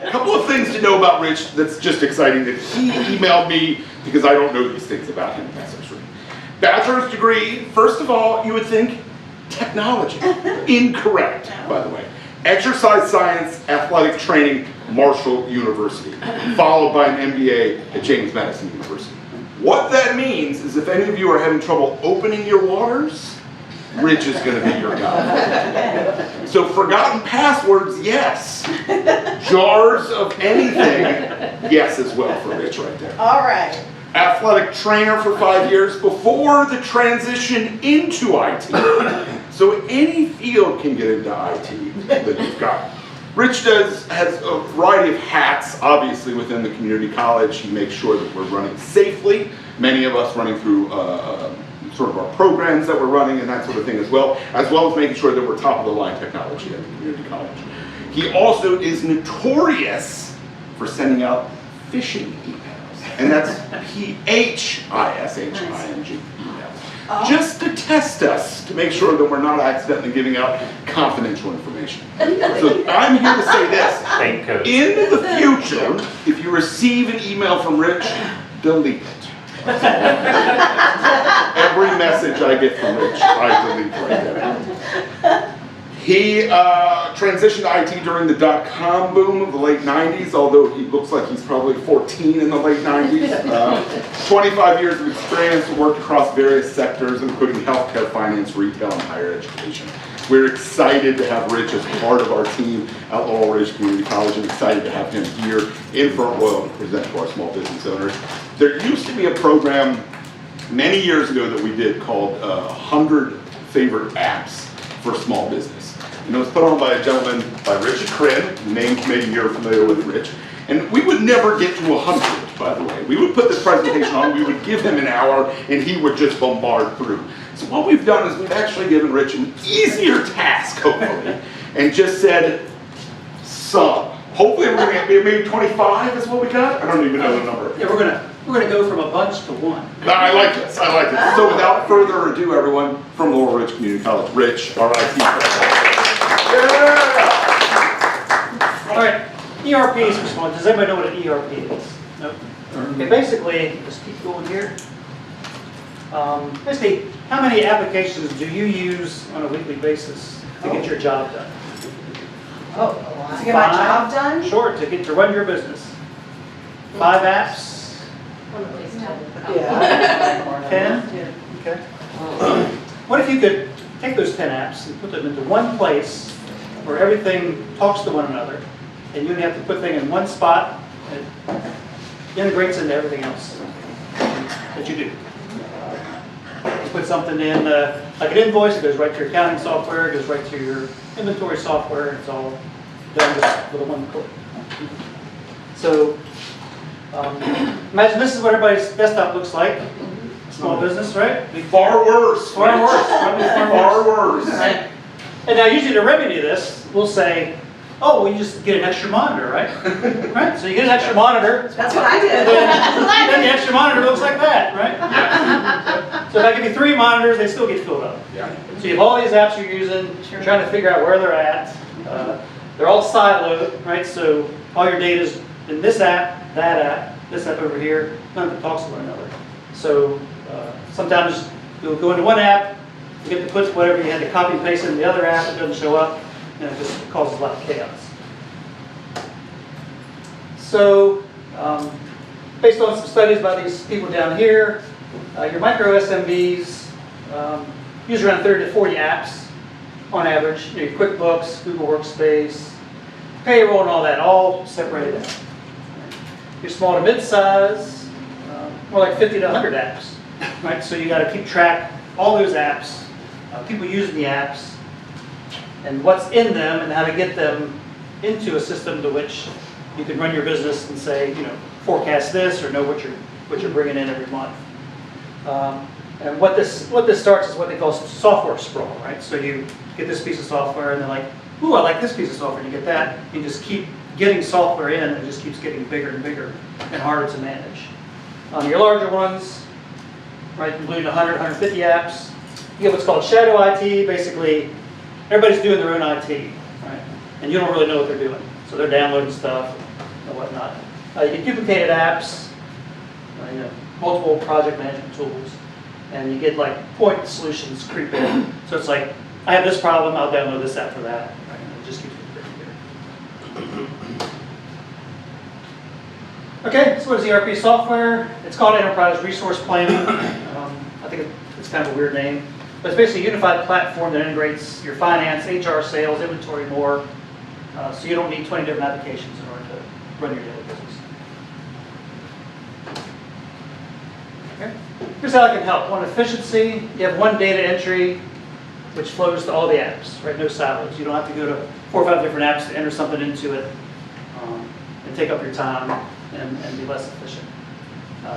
a couple of things to know about Rich that's just exciting that he emailed me because I don't know these things about him. Bachelor's degree, first of all, you would think technology. Incorrect, by the way. Exercise science, athletic training, Marshall University, followed by an MBA at James Madison University. What that means is if any of you are having trouble opening your waters, Rich is going to be your guy. So forgotten passwords, yes. Jars of anything, yes as well for Rich right there. All right. Athletic trainer for 5 years before the transition into IT. So any field can get into IT that you've got. Rich has a variety of hats, obviously, within the community college. He makes sure that we're running safely. Many of us running through sort of our programs that we're running and that sort of thing as well as making sure that we're top of the line technology at the community college. He also is notorious for sending out phishing emails, and that's PHISHING emails, just to test us, to make sure that we're not accidentally giving out confidential information. So I'm here to say this, in the future, if you receive an email from Rich, delete it. Every message I get from Rich, I delete right there. He transitioned to IT during the dot-com boom of the late 90s, although he looks like he's probably 14 in the late 90s. 25 years of experience, worked across various sectors, including healthcare, finance, retail, and higher education. We're excited to have Rich as part of our team at Laurel Ridge Community College, and excited to have him here in Front Royal to present to our small business owners. There used to be a program many years ago that we did called 100 Favorite Apps for Small Business. And it was put on by a gentleman by Rich Crin, name maybe you're familiar with Rich. And we would never get to 100, by the way. We would put this presentation on, we would give him an hour, and he would just bombard through. So what we've done is we've actually given Rich an easier task, hopefully, and just said, some. Hopefully we're going to get maybe 25 is what we got? I don't even know the number. Yeah, we're gonna go from a bunch to one. I like this, I like this. So without further ado, everyone, from Laurel Ridge Community College, Rich, our IT president. Yeah. All right, ERP is for small. Does anybody know what an ERP is? No. Okay, basically, just keep going here. Basically, how many applications do you use on a weekly basis to get your job done? Oh, to get my job done? Sure, to run your business. 5 apps? Yeah. 10? Okay. What if you could take those 10 apps and put them into one place where everything talks to one another, and you only have to put things in one spot, and it integrates into everything else that you do. You put something in, like an invoice, it goes right to your accounting software, it goes right to your inventory software, and it's all done with a one click. So, imagine this is what everybody's desktop looks like. Small business, right? Far worse. Far worse. Far worse. And now usually to remedy this, we'll say, oh, well, you just get an extra monitor, right? Right? So you get an extra monitor. That's what I did. And then the extra monitor looks like that, right? So if I give you 3 monitors, they still get filled up. Yeah. So you have all these apps you're using, you're trying to figure out where they're at. They're all siloed, right? So all your data is in this app, this app over here, none of it talks to one another. So sometimes you'll go into one app, you get to put whatever you had to copy and paste in the other app, it doesn't show up, and it just causes a lot of chaos. So based on some studies by these people down here, your micro SMBs use around 30 to 40 apps on average. Your QuickBooks, Google Workspace, payroll and all that, all separated out. Your small to mid-size, more like 50 to 100 apps, right? So you got to keep track of all those apps, people using the apps, and what's in them, and how to get them into a system to which you can run your business and say, you know, forecast this or know what you're bringing in every month. And what this starts is what they call software sprawl, right? So you get this piece of software, and they're like, ooh, I like this piece of software. And you get that, you just keep getting software in, and it just keeps getting bigger and bigger and harder to manage. Your larger ones, right, including 100, 150 apps. You get what's called shadow IT. Basically, everybody's doing their own IT, right? And you don't really know what they're doing. So they're downloading stuff, and whatnot. You get duplicated apps, multiple project management tools, and you get like point solutions creep in. So it's like, I have this problem, I'll download this app for that. Right? And it just keeps it here. Okay, so what is ERP software? It's called Enterprise Resource Planning. I think it's kind of a weird name. But it's basically a unified platform that integrates your finance, HR, sales, inventory, more. So you don't need 20 different applications in order to run your daily business. Okay. Here's how I can help. One, efficiency. You have one data entry which flows to all the apps, right? No silos. You don't have to go to 4 or 5 different apps to enter something into it and take up your time and be less efficient.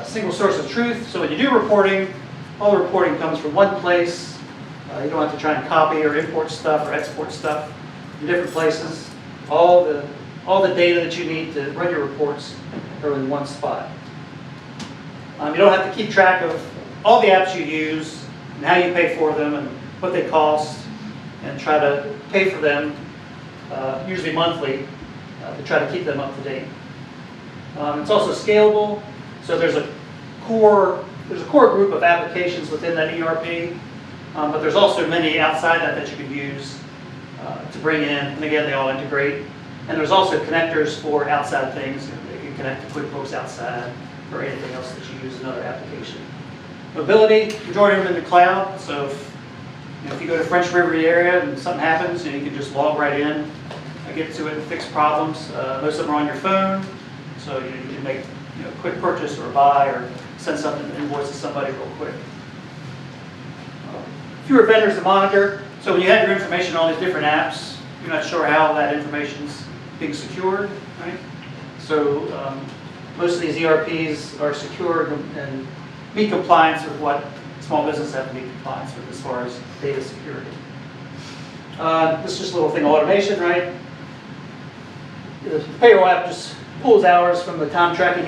Single source of truth. So when you do reporting, all the reporting comes from one place. You don't have to try and copy or import stuff or export stuff from different places. All the data that you need to run your reports are in one spot. You don't have to keep track of all the apps you use and how you pay for them and what they cost, and try to pay for them, usually monthly, to try to keep them up to date. It's also scalable, so there's a core group of applications within that ERP, but there's also many outside that you can use to bring in, and again, they all integrate. And there's also connectors for outside things. They can connect to QuickBooks outside or anything else that you use in another application. Mobility, majority of them in the cloud, so if you go to French Riviera and something happens, you can just log right in, get to it and fix problems. Most of them are on your phone, so you can make a quick purchase or buy or send something, invoice to somebody real quick. Fewer vendors to monitor, so when you have your information on all these different apps, you're not sure how that information's being secured, right? So most of these ERPs are secured and meet compliance with what small businesses have to meet compliance with as far as data security. This is just a little thing of automation, right? The payroll app just pulls hours from the time tracking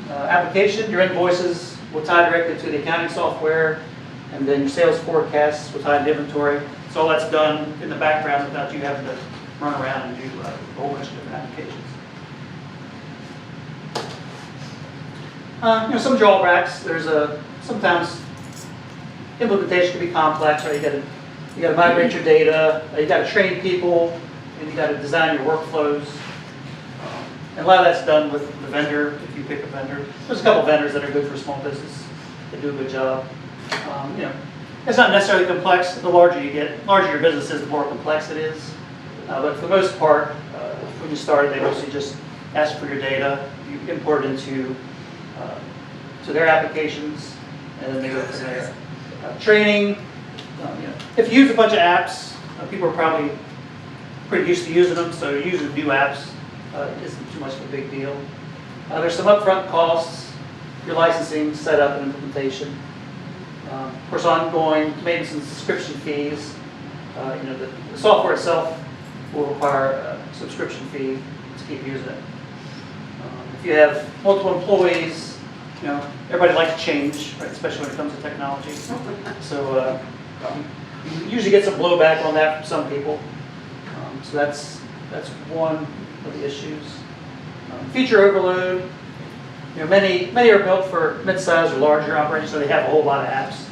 application. Your invoices will tie directly to the accounting software, and then your sales forecasts will tie into inventory. So all that's done in the background without you having to run around and do a whole bunch of different applications. Some drawbacks. There's sometimes implementation can be complex, right? You got to migrate your data. You got to train people, and you got to design your workflows. And a lot of that's done with the vendor. If you pick a vendor, there's a couple of vendors that are good for small business. They do a good job. It's not necessarily complex. The larger you get, larger your business is, the more complex it is. But for the most part, when you start, they mostly just ask for your data. You import it into to their applications, and then they go from there. Training. If you use a bunch of apps, people are probably pretty used to using them, so using new apps isn't too much of a big deal. There's some upfront costs, your licensing, setup, and implementation. Of course, ongoing maintenance and subscription fees. The software itself will require a subscription fee to keep using it. If you have multiple employees, everybody likes change, right? Especially when it comes to technology. So you usually get some blowback on that from some people. So that's one of the issues. Feature overload. Many are built for mid-size or larger operations, so they have a whole lot of apps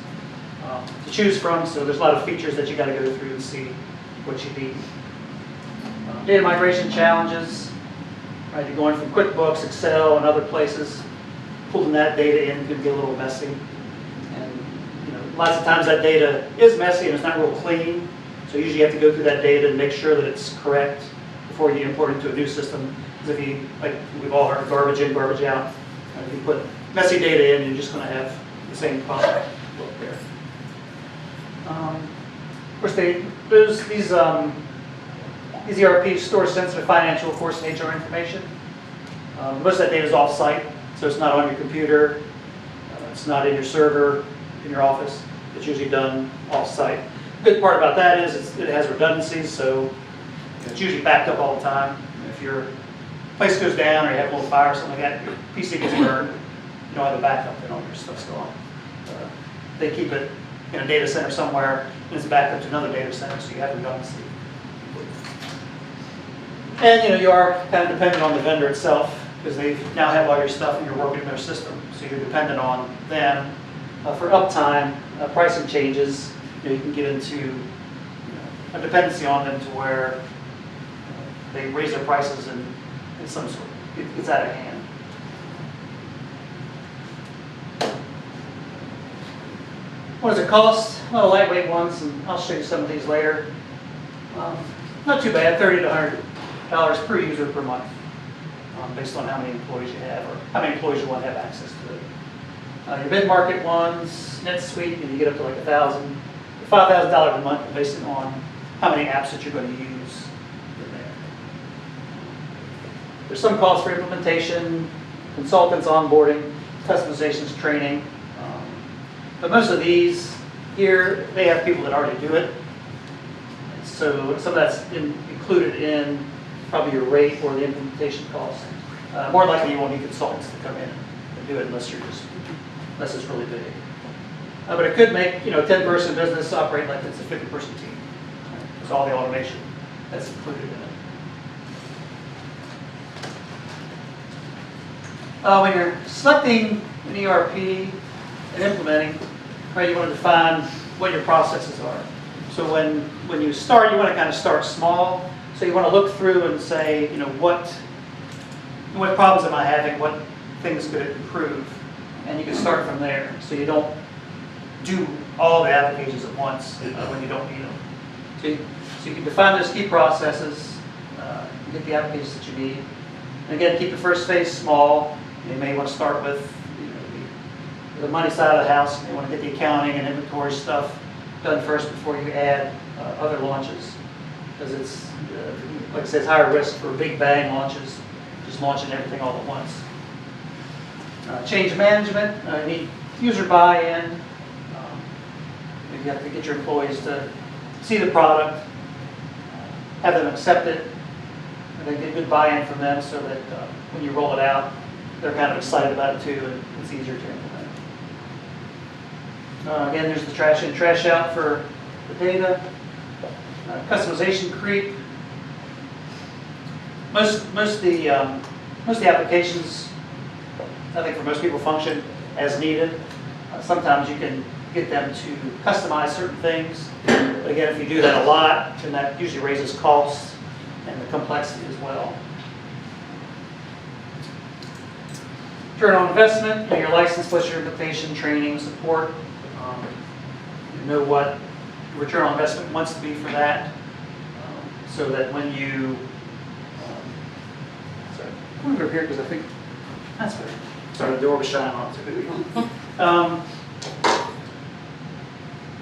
to choose from. So there's a lot of features that you got to go through and see what you need. Data migration challenges. Right, you're going from QuickBooks, Excel, and other places. Pulling that data in could be a little messy, and lots of times that data is messy and it's not real clean. So usually you have to go through that data and make sure that it's correct before you import it into a new system. Because if you, like we've all heard, garbage in, garbage out. If you put messy data in, you're just going to have the same problem look there. Of course, these ERPs store sensitive financial, of course, and HR information. Most of that data is off-site, so it's not on your computer. It's not in your server in your office. It's usually done off-site. The good part about that is it has redundancies, so it's usually backed up all the time. If your place goes down or you have a little fire or something like that, your PC gets burned, you don't have a backup, then all your stuff's gone. They keep it in a data center somewhere, and it's backed up to another data center, so you have redundancy. And you are kind of dependent on the vendor itself because they now have all your stuff and you're working in their system. So you're dependent on them. For uptime, pricing changes, you can get into a dependency on them to where they raise their prices and some sort it gets out of hand. What does it cost? Well, lightweight ones, and I'll show you some of these later. Not too bad, $30 to $100 per user per month, based on how many employees you have or how many employees you want to have access to it. Your mid-market ones, NetSuite, you get up to like $1,000, $5,000 a month, based on how many apps that you're going to use in there. There's some costs for implementation, consultants, onboarding, customizations, training. But most of these here, they have people that already do it. So some of that's included in probably your rate or the implementation cost. More likely you won't need consultants to come in and do it unless it's really big. But it could make a 10-person business operate like it's a 50-person team. It's all the automation that's included in it. When you're selecting an ERP and implementing, right, you want to define what your processes are. So when you start, you want to kind of start small. So you want to look through and say, what problems am I having? What things could it improve? And you can start from there. So you don't do all the applications at once when you don't need them. So you can define those key processes, get the applications that you need. And again, keep the first phase small. You may want to start with the money side of the house. You want to get the accounting and inventory stuff done first before you add other launches. Because it's, like I said, it's higher risk for big bang launches, just launching everything all at once. Change management, you need user buy-in. You have to get your employees to see the product, have them accept it, and then get good buy-in from them so that when you roll it out, they're kind of excited about it too, and it's easier to implement. Again, there's the trash in, trash out for the data. Customization creep. Most of the applications, I think for most people, function as needed. Sometimes you can get them to customize certain things. But again, if you do that a lot, then that usually raises costs and the complexity as well. Return on investment, your license plus your implementation, training, support. You know what your return on investment wants to be for that, so that when you, sorry, I'm over here because I think that's better. Sorry, the door was shining on,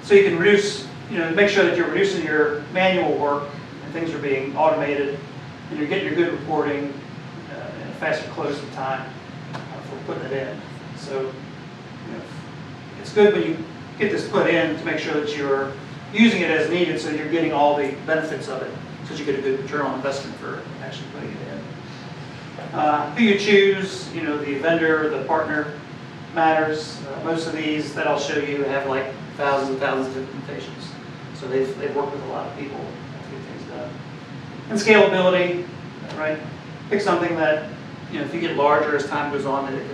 so you can reduce, make sure that you're reducing your manual work and things are being automated, and you're getting your good reporting and a faster closing time for putting it in. So it's good when you get this put in to make sure that you're using it as needed, so you're getting all the benefits of it, so that you get a good return on investment for actually putting it in. Who you choose, the vendor, the partner matters. Most of these that I'll show you have like thousands and thousands of implementations, so they've worked with a lot of people to get things done. And scalability, right? Pick something that if you get larger as time goes on, that it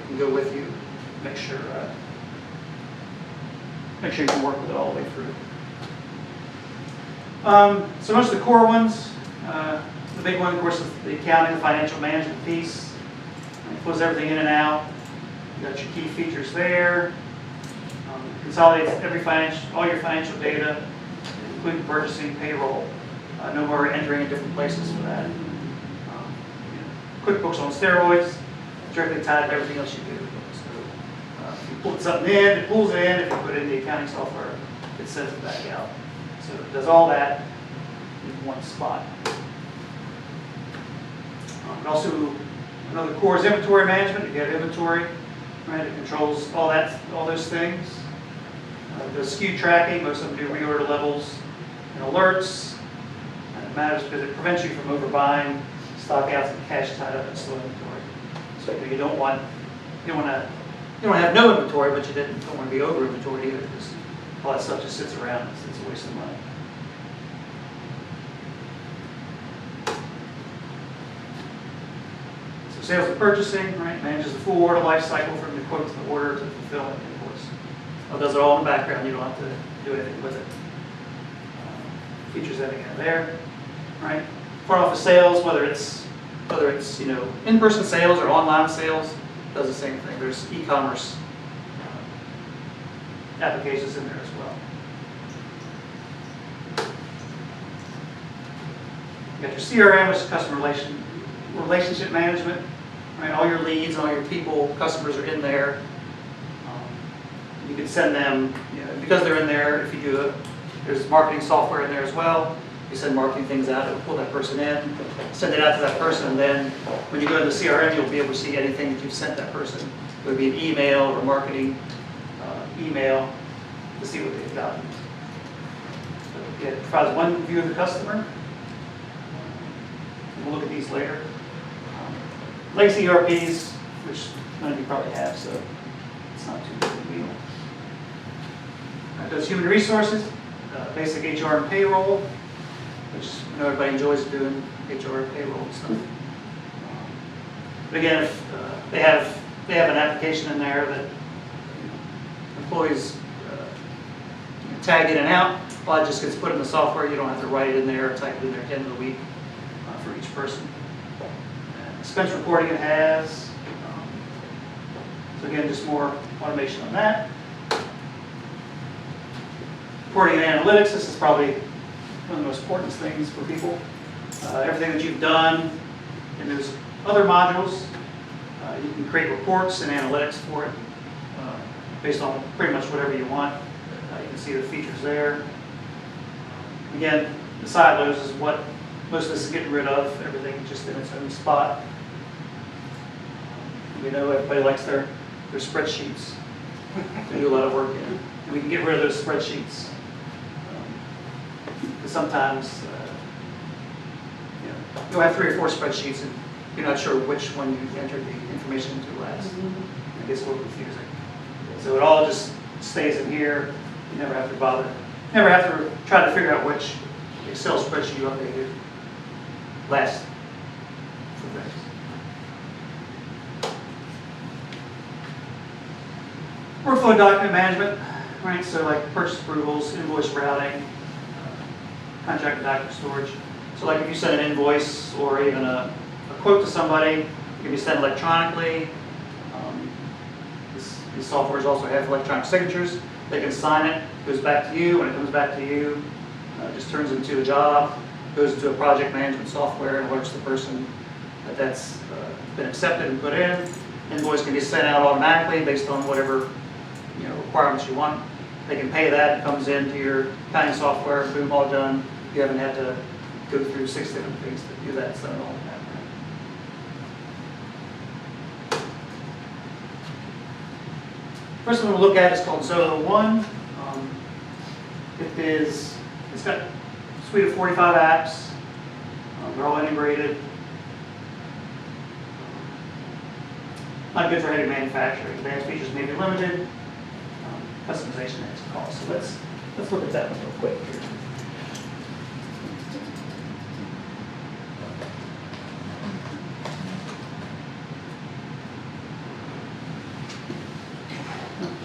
can go with you. Make sure you can work with it all the way through. So most of the core ones, the big one, of course, is the accounting, the financial management piece. It pulls everything in and out. You got your key features there. Consolidates all your financial data, including purchasing, payroll. No more entering in different places for that. QuickBooks on steroids, directly tied to everything else you do. So if you put something in, it pulls it in. If you put it in the accounting software, it sends it back out. So it does all that in one spot. And also, another core is inventory management. If you have inventory, right, it controls all those things. The SKU tracking, most of them do reorder levels and alerts. And it matters because it prevents you from overbuying, stock outs, and cash tied up in slow inventory. So you don't want to have no inventory, but you don't want to be over inventory either, because all that stuff just sits around. It's a waste of money. sales and purchasing, right? Manages the full order life cycle from the quote to the order to fulfillment invoice. Does it all in the background. You don't have to do anything with it. Features that again there, right? Front office sales, whether it's in-person sales or online sales, does the same thing. There's e-commerce applications in there as well. You got your CRM, which is customer relationship management. Right, all your leads, all your people, customers are in there. You can send them, because they're in there. If you do there's marketing software in there as well. You send marketing things out, it will pull that person in, send it out to that person, and then when you go to the CRM, you'll be able to see anything that you've sent that person. It would be an email or marketing email to see what they've gotten. So, it provides one view of the customer. We'll look at these later. Legacy ERPs, which none of you probably have, so it's not too big a deal. It does human resources, basic HR and payroll, which I know everybody enjoys doing HR and payroll and stuff. But again, if they have an application in there that employees tag in and out, well, it just gets put in the software. You don't have to write it in there or type it in there at the end of the week for each person. Expense reporting it has. So again, just more automation on that. Reporting and analytics, this is probably one of the most important things for people. Everything that you've done, and there's other modules. You can create reports and analytics for it based on pretty much whatever you want. You can see the features there. Again, the silos is what most of this is getting rid of, everything just in its own spot. We know everybody likes their spreadsheets. They do a lot of work in. And we can get rid of those spreadsheets. Because sometimes you'll have 3 or 4 spreadsheets and you're not sure which one you entered the information into last. It gets a little confusing. So it all just stays in here. You never have to bother. Never have to try to figure out which Excel spreadsheet you updated last for things. Workflow document management, right? So like purchase approvals, invoice routing, contract and document storage. So like if you send an invoice or even a quote to somebody, it can be sent electronically. These softwares also have electronic signatures. They can sign it, goes back to you. When it comes back to you, it just turns into a job, goes into a project management software and alerts the person that that's been accepted and put in. Invoice can be sent out automatically based on whatever requirements you want. They can pay that, it comes into your accounting software, boom, all done. You haven't had to go through 6 different things to do that, it's done all in that. First one we'll look at is called Zoho One. It's got a suite of 45 apps. They're all integrated. Not good for heavy manufacturing. Advanced features may be limited. Customization has a cost. So let's look at that one real quick here.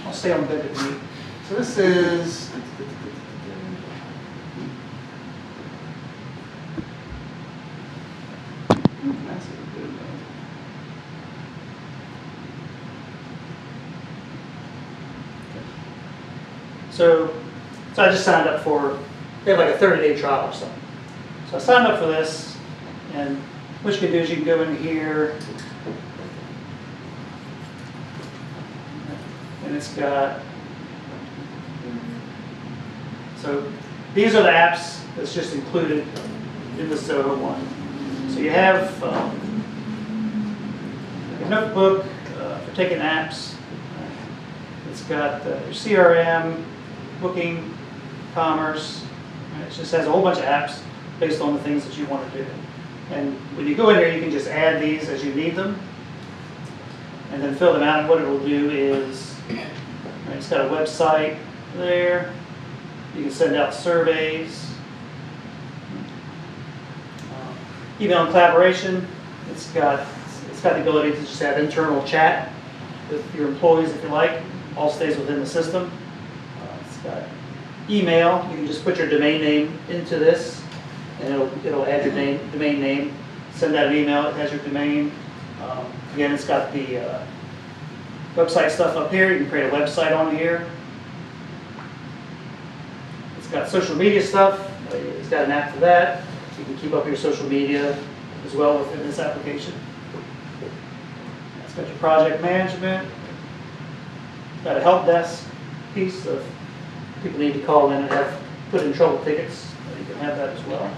I'll stay on bended knee. So this is So I just signed up for, they have like a 30-day trial or something. So I signed up for this, and what you can do is you can go in here, and it's got, so these are the apps that's just included in the Zoho One. So you have a notebook for taking apps. It's got your CRM, booking, commerce. It just has a whole bunch of apps based on the things that you want to do. And when you go in there, you can just add these as you need them and then fill them out. And what it will do is, it's got a website there. You can send out surveys. Email and collaboration. It's got got the ability to just have internal chat with your employees if you like. All stays within the system. It's got email. You can just put your domain name into this, and it'll add your domain name. Send out an email. It has your domain. Again, it's got the website stuff up here. You can create a website on here. It's got social media stuff. It's got an app for that. You can keep up your social media as well within this application. It's got your project management. It's got a help desk piece of people need to call in and have put in trouble tickets. You can have that as well.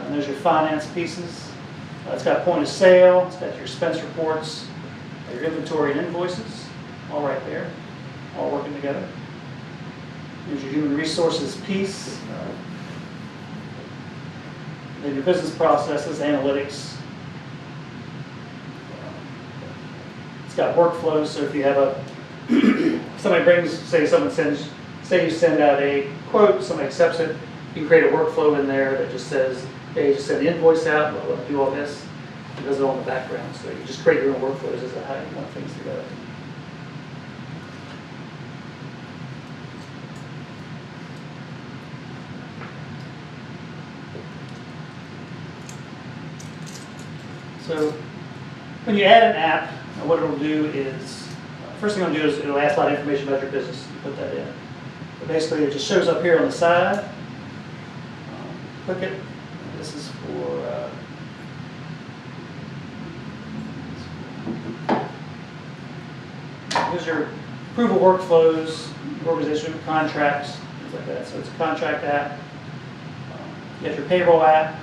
And there's your finance pieces. It's got point of sale. It's got your expense reports, your inventory and invoices, all right there, all working together. There's your human resources piece. Then your business processes, analytics. It's got workflows, so if you have somebody brings, say you send out a quote, somebody accepts it, you can create a workflow in there that just says, hey, just send the invoice out, we'll do all this. It does it all in the background, so you just create your own workflows as to how you want things to go. So when you add an app, what it'll do is, first thing it'll do is it'll ask a lot of information about your business. You put that in. But basically it just shows up here on the side. Click it. This is for here's your approval workflows, organization contracts, things like that. So it's a contract app. You have your payroll app.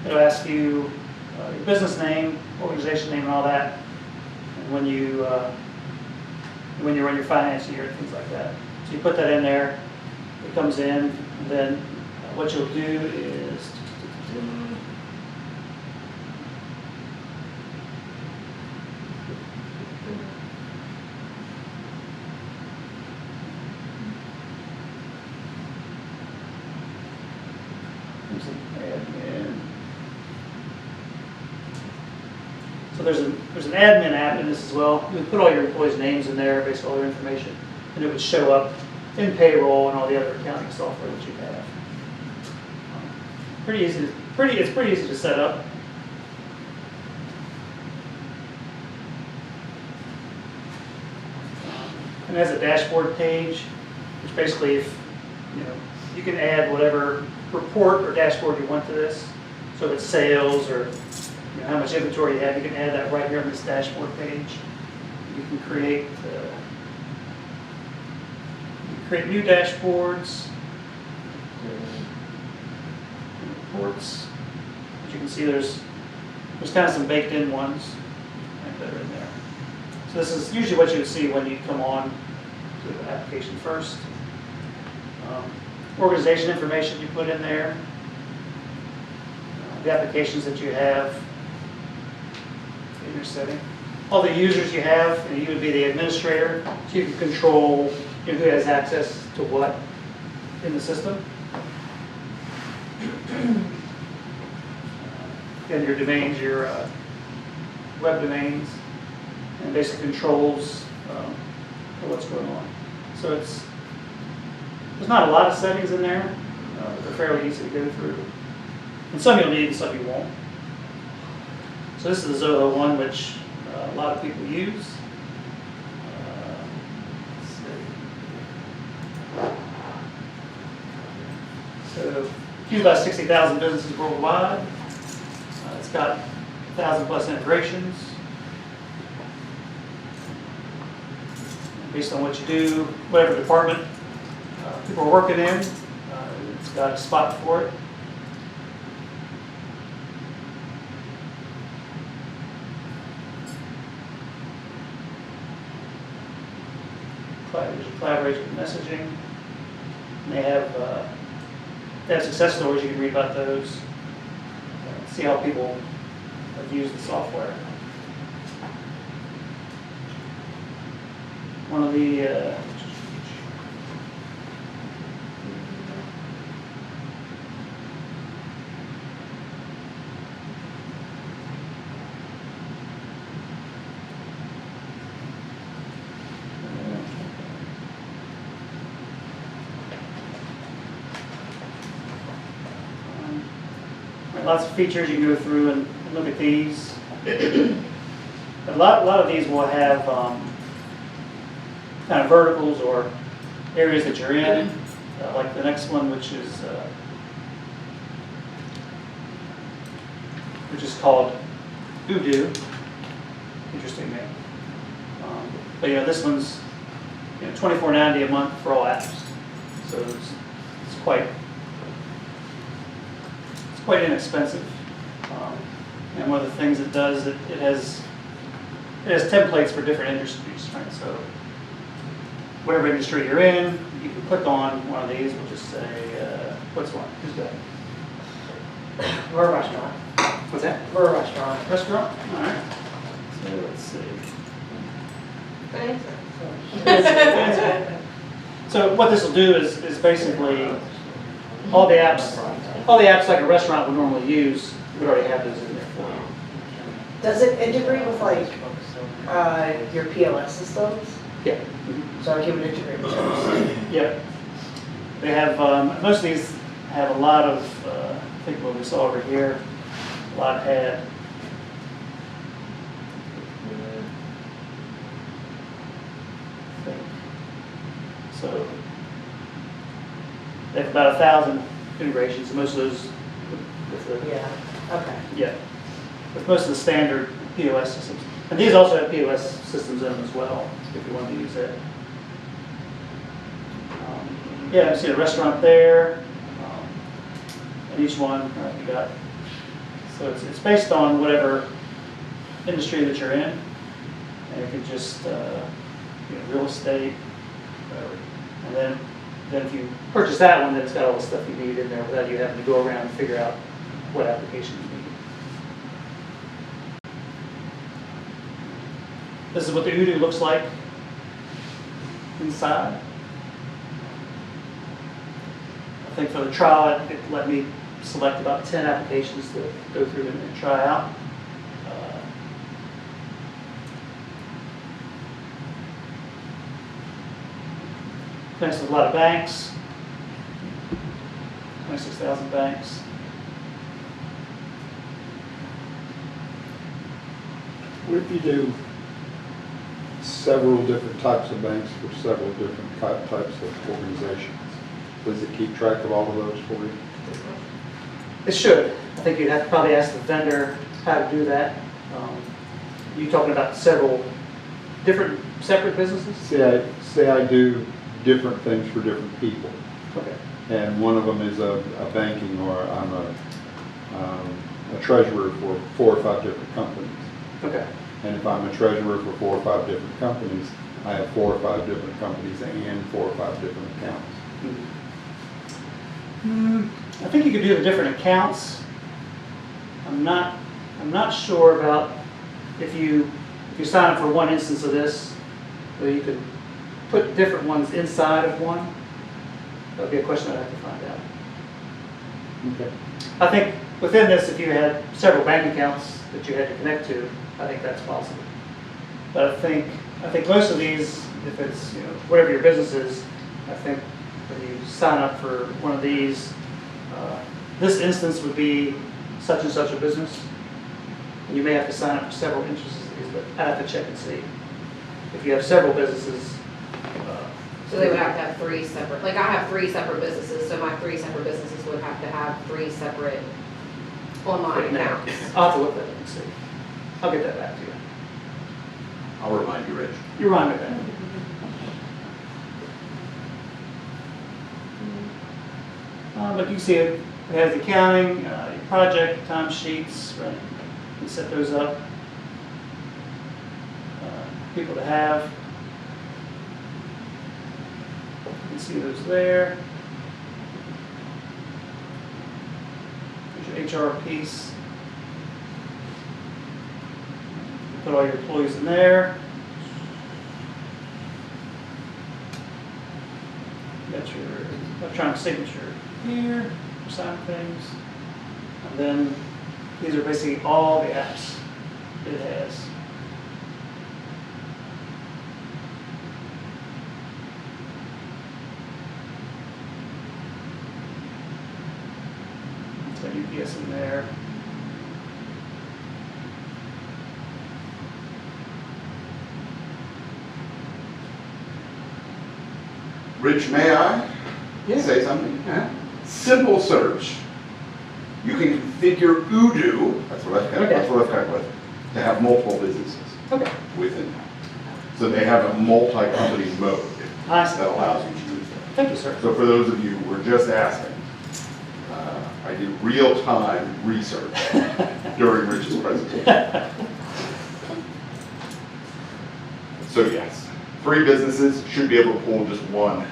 It'll ask you your business name, organization name, and all that. And when you run your finance year and things like that. So you put that in there. It comes in, and then what you'll do is so there's an admin app in this as well. You would put all your employees' names in there, basically all their information, and it would show up in payroll and all the other accounting software that you have. Pretty easy. It's pretty easy to set up. And it has a dashboard page, which basically, if you can add whatever report or dashboard you want to this. So if it's sales or how much inventory you have, you can add that right here on this dashboard page. You can create new dashboards, reports. As you can see, there's kind of some baked-in ones right that are in there. So this is usually what you would see when you come on to the application first. Organization information you put in there. The applications that you have in your setting. All the users you have, and you would be the administrator, so you can control who has access to what in the system. And your domains, your web domains, and basic controls for what's going on. So there's not a lot of settings in there, but they're fairly easy to go through. And some you'll need and some you won't. So this is the Zoho one, which a lot of people use. Let's see. So used by 60,000 businesses worldwide. It's got 1,000 plus integrations. Based on what you do, whatever department people are working in, it's got a spot for it. There's a collaboration and messaging. And they have success stories. You can read about those. See how people have used the software. One of the Lots of features. You can go through and look at these. A lot of these will have kind of verticals or areas that you're in, like the next one, which is called Udo. Interesting name. But this one's $24.90 a month for all apps, so it's quite inexpensive. And one of the things it does, it has templates for different industries, right? So whatever industry you're in, you can click on one of these. We'll just say, what's one? Who's that? We're a restaurant. What's that? We're a restaurant. Restaurant? All right. So let's see. So what this will do is basically all the apps like a restaurant would normally use, we already have those in there for you. Does it integrate with like your POS systems? Yeah. So like it would integrate with those? Yeah. They have, most of these have a lot of, I think what we saw over here, a lot had. So they have about 1,000 integrations, and most of those with the, Yeah, okay. yeah, with most of the standard POS systems. And these also have POS systems in them as well, if you want to use that. Yeah, you see a restaurant there, and each one you got. So it's based on whatever industry that you're in, and it could just real estate, whatever. And then if you purchase that one, then it's got all the stuff you need in there without you having to go around and figure out what application you need. This is what the Udo looks like inside. I think for the trial, it let me select about 10 applications to go through and try out. Connects with a lot of banks, 26,000 banks. What if you do several different types of banks for several different types of organizations? Does it keep track of all of those for you? It should. I think you'd have to probably ask the vendor how to do that. You talking about several different separate businesses? Say I do different things for different people, Okay. and one of them is a banking, or I'm a treasurer for 4 or 5 different companies. Okay. And if I'm a treasurer for 4 or 5 different companies, I have 4 or 5 different companies and 4 or 5 different accounts. I think you could do the different accounts. I'm not sure about if you sign up for one instance of this, whether you could put different ones inside of one. That would be a question I'd have to find out. Okay. I think within this, if you had several bank accounts that you had to connect to, I think that's possible. But I think most of these, if it's whatever your business is, I think when you sign up for one of these, this instance would be such and such a business. And you may have to sign up for several instances of these, but I have to check and see. If you have several businesses. So they would have to have 3 separate, like I have 3 separate businesses, so my 3 separate businesses would have to have 3 separate online accounts. I'll have to look at it and see. I'll get that back to you. I'll remind you, Rich. You remind me of that. But you can see it has the accounting, your project, time sheets, right? You can set those up. People to have. You can see those there. There's your HR piece. Put all your employees in there. Got your electronic signature here, sign things. And then these are basically all the apps it has. UPS in there. Rich, may I Yeah. say something? Uh-huh. Simple search. You can configure Odoo, that's what I've got with, to have multiple businesses Okay. within that. So they have a multi-company mode I see. that allows you to use that. Thank you, sir. So for those of you who were just asking, I did real-time research during Rich's presentation. So yes, 3 businesses should be able to pull just one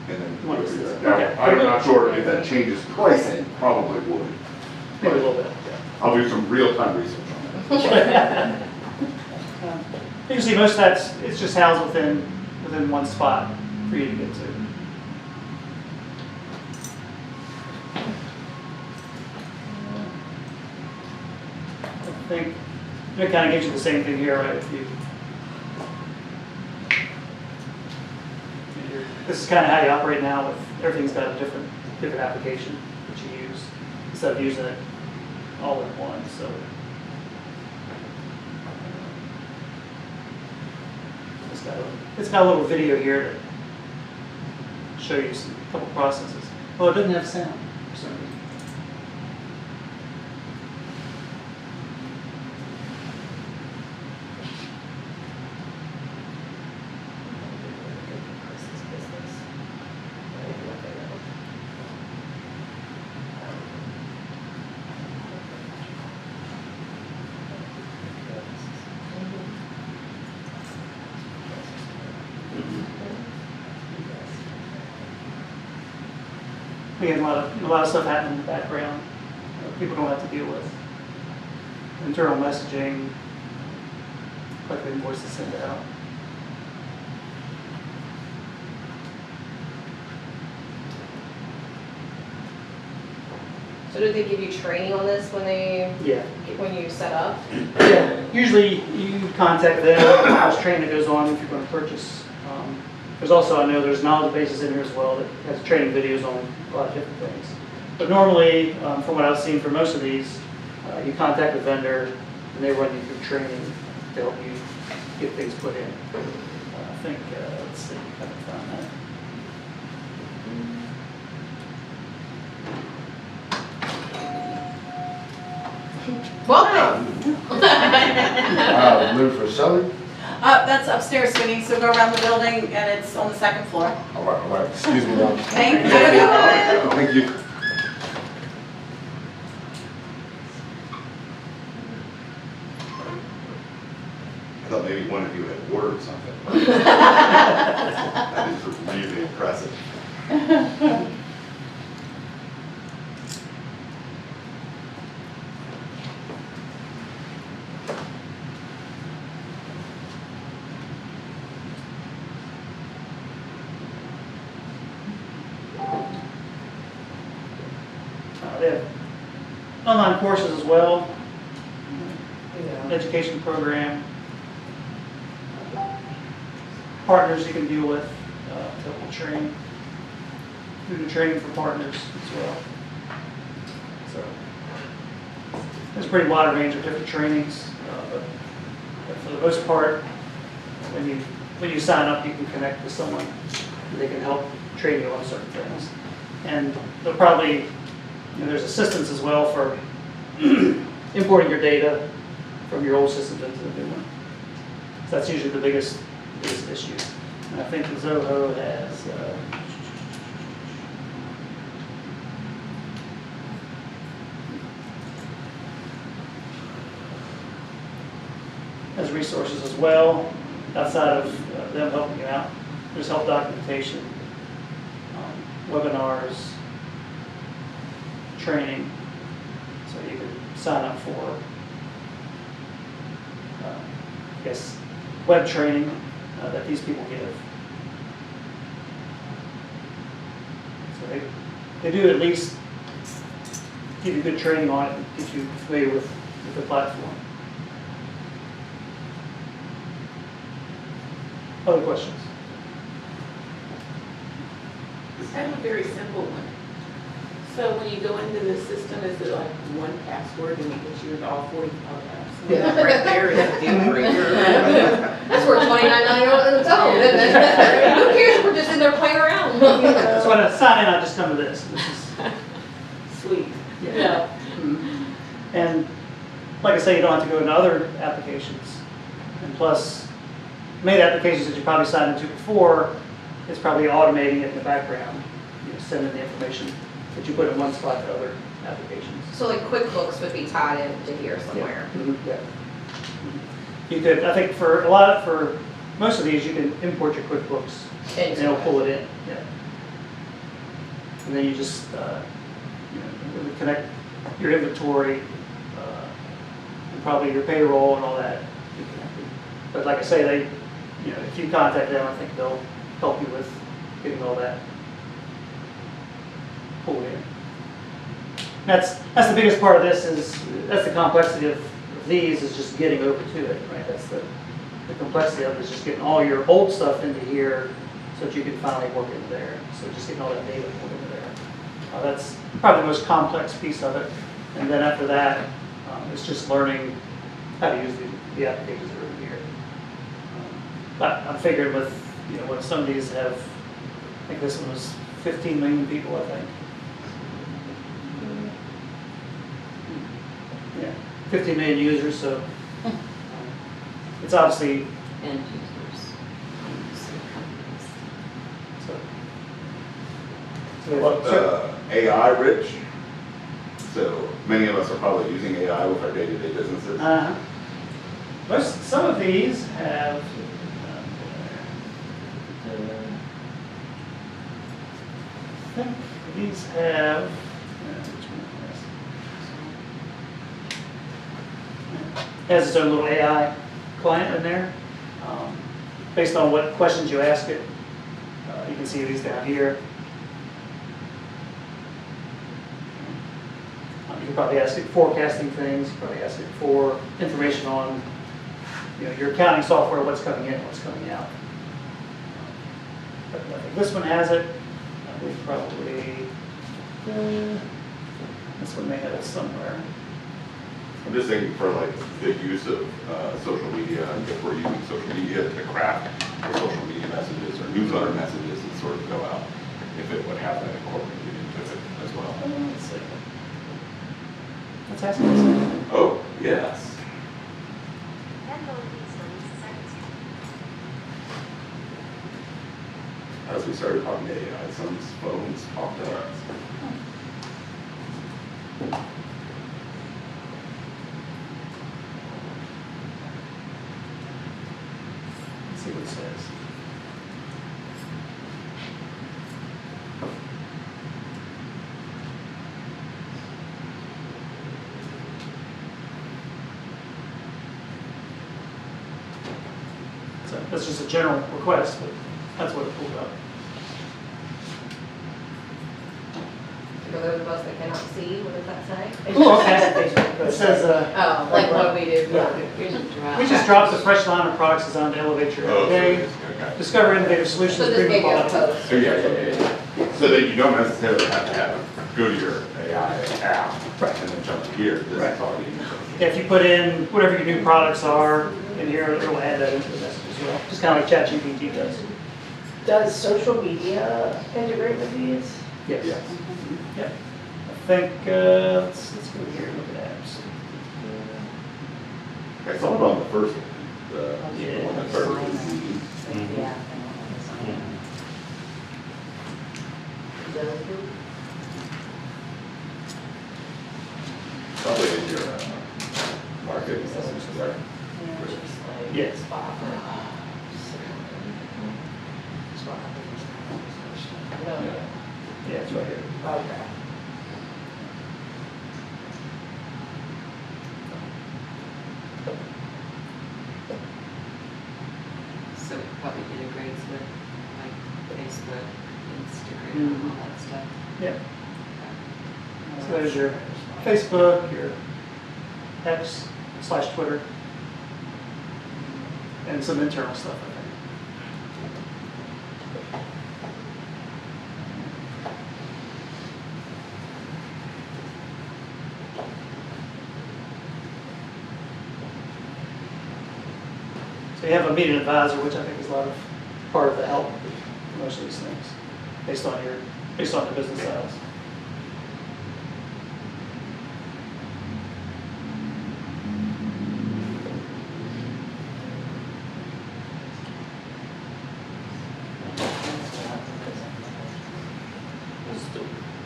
and then One go through business. that. Okay. Now, I'm not sure if that changes pricing, probably would. Maybe a little bit, I'll do some real-time research on that. You can see most of that's, it's just housed within one spot for you to get to. I think it kind of gives you the same thing here, right? If you, this is kind of how you operate now with, everything's got a different application that you use instead of using it all in one, so. It's got a little video here to show you a couple processes. Oh, it doesn't have sound for some reason. Again, a lot of stuff happening in the background. People don't have to deal with internal messaging, collect invoices, send out. So do they give you training on this when you set up? Yeah. Usually you contact them. There's training that goes on if you're going to purchase. There's also, I know there's knowledge bases in here as well that has training videos on a lot of different things. But normally, from what I've seen for most of these, you contact the vendor and they run you through training to help you get things put in. I think, let's see if I can find that. Welcome. Move for selling? That's upstairs, Sweeney, so go around the building and it's on the second floor. All right, excuse me now. Thank you. Thank you. I thought maybe one of you had ordered something. That is really impressive. They have online courses as well, education program, partners you can deal with to help you train, do the training for partners as well. So there's a pretty wide range of different trainings, but for the most part, when you sign up, you can connect with someone. They can help train you on certain things, and they'll probably. There's assistance as well for importing your data from your old system into the new one. So that's usually the biggest issue. And I think the Zoho has resources as well outside of them helping you out. There's help documentation, webinars, training, so you can sign up for, I guess, web training that these people give. So they do at least give you good training on it and get you familiar with the platform. Other questions? I have a very simple one. So when you go into the system, is it like one password and it gets you into all 40 apps? Yeah. Right there is a deal breaker. That's worth $29.99 on its own, isn't it? Who cares if we're just in there playing around? So when I sign in, I just come to this. This is, Sweet. Yeah. and like I say, you don't have to go into other applications. And plus, many applications that you probably signed into before, it's probably automating it in the background, sending the information that you put in one spot to other applications. So like QuickBooks would be tied into here somewhere. Yeah. You could, I think for most of these, you can import your QuickBooks and it'll pull it in. Yeah. And then you just really connect your inventory and probably your payroll and all that. But like I say, if you contact them, I think they'll help you with getting all that pulled in. That's the biggest part of this that's the complexity of these is just getting over to it, right? That's the complexity of it is just getting all your old stuff into here so that you can finally work into there. So just getting all that data pulled into there. That's probably the most complex piece of it. And then after that, it's just learning how to use the applications that are in here. But I'm figuring with, when some of these have, I think this one was 15 million people, I think. Yeah, 15 million users, so it's obviously End users. What, AI, Rich? So many of us are probably using AI with our day-to-day businesses. Some of these have. I think these have. Has its own little AI client in there. Based on what questions you ask it, you can see these down here. You can probably ask it forecasting things. You can probably ask it for information on, your accounting software, what's coming in, what's coming out. But I think this one has it. I believe probably this one may have it somewhere. I'm just thinking for like the use of social media, and if we're using social media to craft our social media messages or newsletter messages that sort of go out, if it would have that incorporated into it as well. Let's see. Let's ask this. Oh, yes. As we started talking to AI, some phones popped up. Let's see what it says. So that's just a general request, but that's what it pulled up. For those of us that cannot see, what does that say? Oh, okay. It says, Oh, like what we do. we just dropped a fresh line of products designed to elevate your everyday. Okay. Discover innovative solutions. So this premium gave you a quality. post. So yeah. So that you don't necessarily have to go to your AI app Right. and then jump to here. This Right. is already. Yeah, if you put in whatever your new products are in here, it'll add that into the message as well. Just kind of like ChatGPT does. Does social media integrate with these? Yes. Yes. Yep. I think, let's go here and look at apps. I saw it on the first one. The Yeah. one that started with Z. Yeah. Probably in your marketing message there. Yes. Yeah, it's right here. Okay. So it probably integrates with like Facebook, Instagram, all that stuff. Yeah. So there's your Facebook, your X/Twitter, and some internal stuff, I think. So you have a meeting advisor, which I think is a lot of part of the help with most of these things, based on the business size.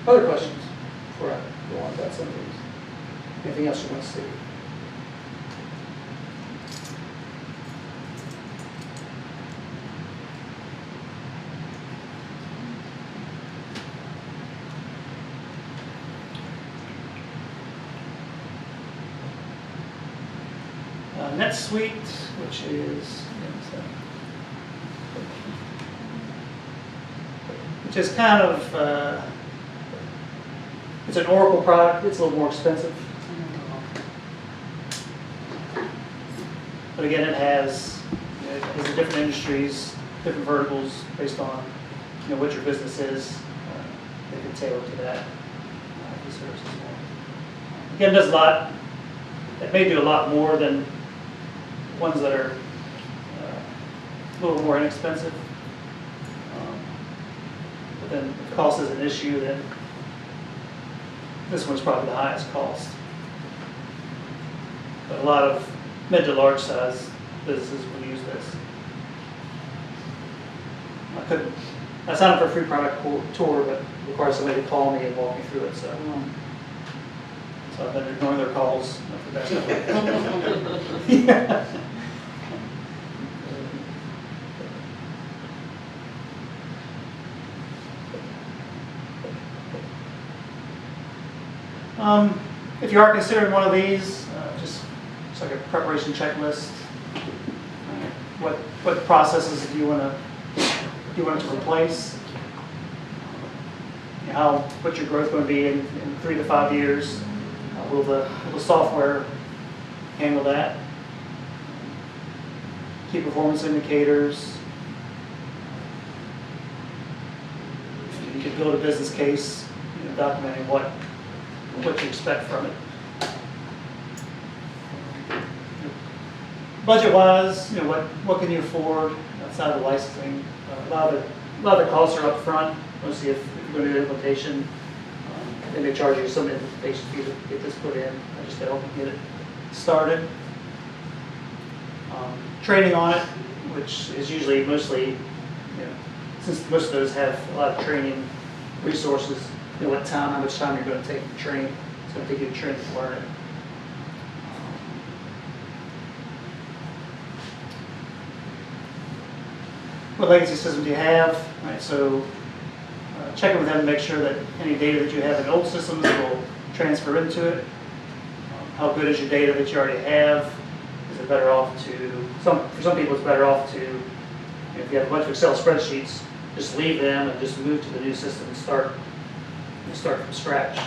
Other questions before I go on about some of these? Anything else you want to see? NetSuite, which is kind of it's an Oracle product. It's a little more expensive, but again, it has the different industries, different verticals based on what your business is. They can tailor to that. These services. Again, does a lot. It may do a lot more than ones that are a little more inexpensive. But then if cost is an issue, then this one's probably the highest cost. But a lot of mid to large size businesses will use this. I signed up for a free product tour, but it requires somebody to call me and walk me through it. So I've been ignoring their calls. Yeah. If you are considering one of these, just like a preparation checklist. What processes do you want to replace? What's your growth going to be in 3 to 5 years? Will the software handle that? Key performance indicators. You could build a business case, documenting what you expect from it. Budget-wise, what can you afford outside of the licensing? A lot of the costs are up front. Mostly if you're going to do implementation, they may charge you some implementation fee to get this put in, just to help you get it started. Training on it, which is usually mostly, since most of those have a lot of training resources, how much time you're going to take to train. It's going to take you to train to learn it. What legacy system do you have? All right, so check with them to make sure that any data that you have in old systems will transfer into it. How good is your data that you already have? Is it better off for some people it's better off to, if you have a bunch of Excel spreadsheets, just leave them and just move to the new system and start from scratch.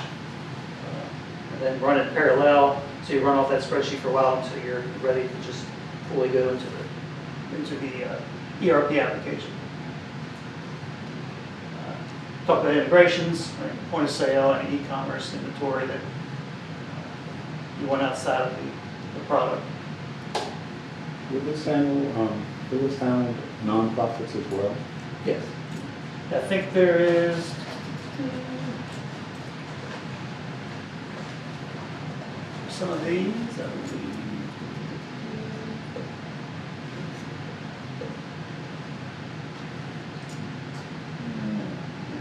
And then run it parallel, so you run off that spreadsheet for a while until you're ready to just fully go into the ERP application. Talk about integrations, right? Point of sale, and e-commerce inventory that you want outside of the product. Would this handle nonprofits as well? Yes. I think there is some of these, I believe.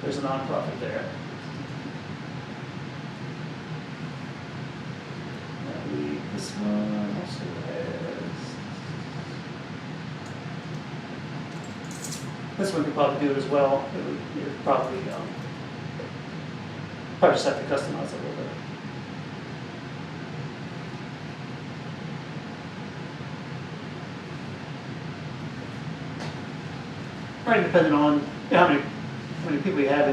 There's a nonprofit there. I believe this one also has. This one could probably do it as well. It would probably just have to customize it a little bit. Right, depending on how many people you have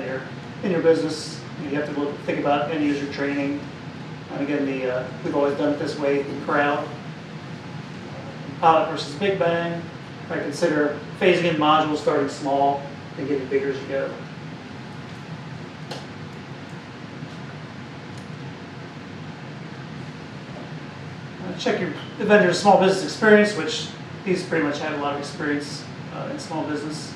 in your business, you have to think about end user training. And again, we've always done it this way in crowd. Pilot versus big bang. I consider phasing in modules, starting small, and getting bigger as you go. Check the vendor's small business experience, which he's pretty much had a lot of experience in small business.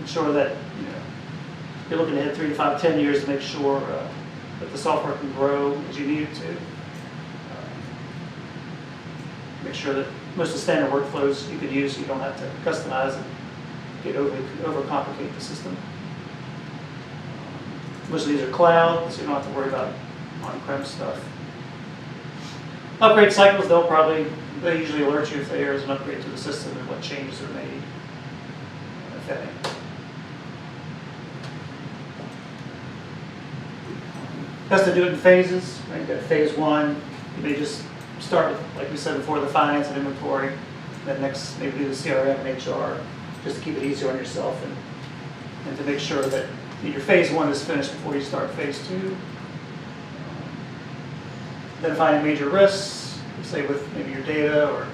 Ensure that, you know, you're looking ahead 3 to 5, 10 years to make sure that the software can grow as you need it to. Make sure that most of the standard workflows you could use, so you don't have to customize and get overcomplicate the system. Most of these are cloud, so you don't have to worry about on-prem stuff. Upgrade cycles, they usually alert you if there is an upgrade to the system and what changes are made, if any. Best to do it in phases. Right? You got phase 1, you may just start with, like we said before, the finance and inventory. Then next, maybe do the CRM and HR, just to keep it easier on yourself and to make sure that your phase 1 is finished before you start phase 2. Identifying major risks, say with maybe your data or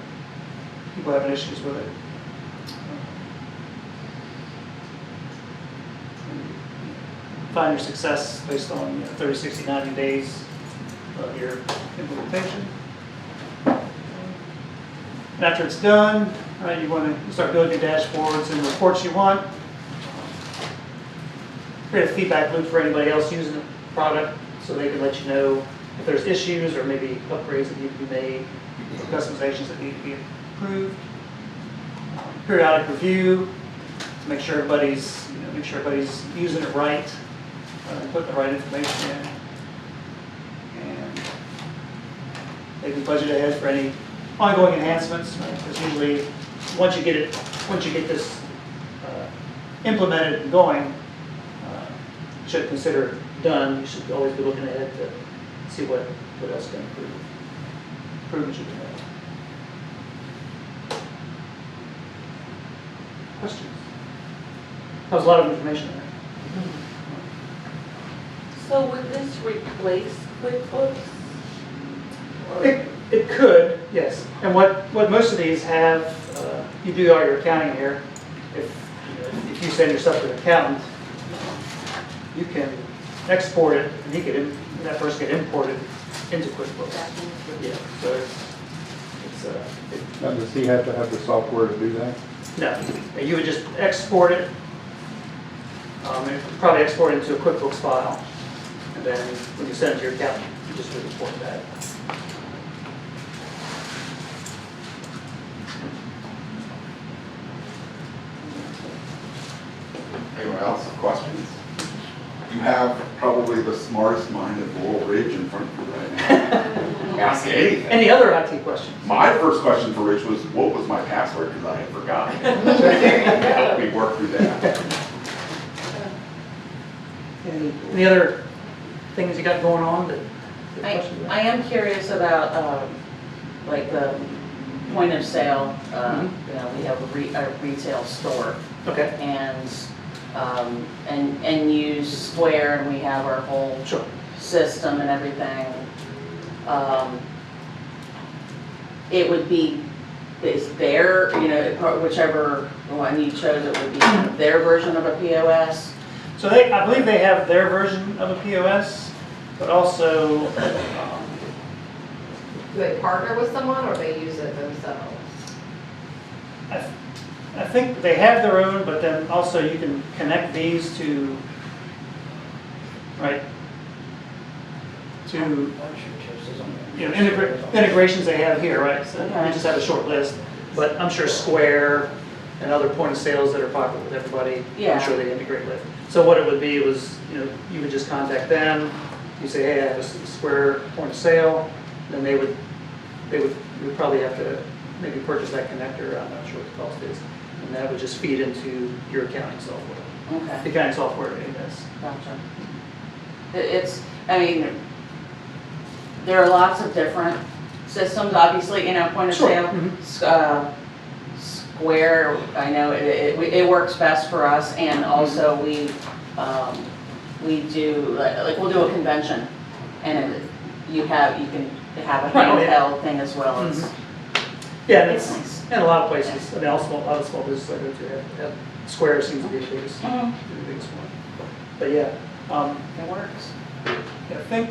people having issues with it. Find your success based on 30, 60, 90 days of your implementation. And after it's done, right, you want to start building your dashboards and reports you want. Create a feedback loop for anybody else using the product so they can let you know if there's issues or maybe upgrades that need to be made, or customizations that need to be improved. Periodic review to make sure everybody's using it right, putting the right information in, and maybe budget ahead for any ongoing enhancements. Right? Because usually, once you get this implemented and going, you should consider done. You should always be looking ahead to see what else can improve. Improvements you can make. Questions? That was a lot of information there. So would this replace QuickBooks? It could, yes. And what most of these have, you do all your accounting here. If you send your stuff to an accountant, you can export it, and that person can import it into QuickBooks. Yeah. So Now, does he have to have the software to do that? no, you would just export it. And probably export it into a QuickBooks file, and then when you send it to your accountant, you just would report that. Anyone else have questions? You have probably the smartest mind of Laurel Ridge in front of you right now. Ask anything. Any other IT questions? My first question for Rich was, what was my password? Because I had forgotten. Help me work through that. Any other things you got going on? I am curious about like the point of sale. You know, we have a retail store. Okay. And use Square, and we have our whole system and everything. It would be, is their, whichever one you chose, it would be their version of a POS. So I believe they have their version of a POS, but also. Do they partner with someone or they use it themselves? I think they have their own, but then also you can connect these to, right, to integrations they have here, right? So you just have a short list, but I'm sure Square and other point of sales that are popular with everybody, I'm sure they integrate with. So what it would be was, you would just contact them. You say, hey, I have a Square point of sale. Then you would probably have to maybe purchase that connector. I'm not sure what the cost is. And that would just feed into your accounting software. Okay. The accounting software in this. Gotcha. There are lots of different systems, obviously, point of sale. Mm-hmm. Square, I know it works best for us, and also we do, we'll do a convention, and you can have a handheld thing as well. Yeah, and it's nice. And a lot of places, a lot of small businesses I go to have Square seems to be the biggest one. But yeah, it works. Yeah, I think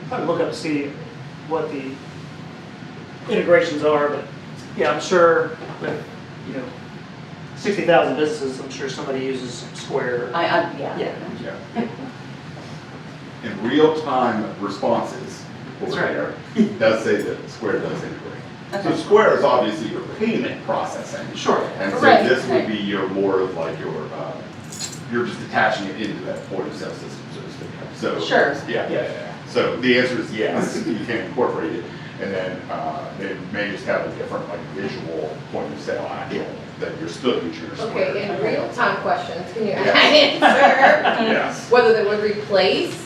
probably look up to see what the integrations are, but yeah, I'm sure with, 60,000 businesses, I'm sure somebody uses Square. Yeah. Yeah. In real-time responses, That's over right. there, it does say that Square does integrate. So Square is obviously your payment processing. Sure. And so Right, this would right. be your more of like you're just attaching it into that point of sale system, so to speak. So Sure. Yeah. So the answer is yes, you can incorporate it, and then it may just have a different like visual point of sale actual that you're still using your Square. Okay, in real-time questions, can you Yeah. answer Yes. whether they would replace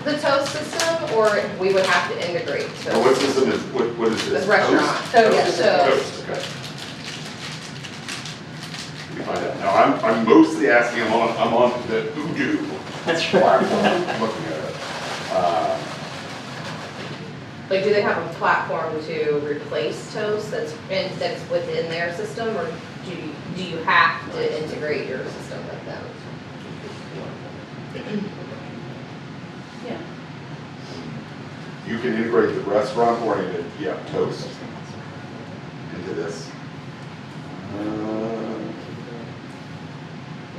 the toast system or we would have to integrate toast? Now, what system is, what is this? This restaurant. Toast? Toast. Toast, okay. Let me find out. Now, I'm mostly asking, I'm on the Udo That's platform, looking at it. Like, do they have a platform to replace toast that's within their system, or do you have to integrate your system with them? Yeah. You can integrate the restaurant-oriented, Toast into this.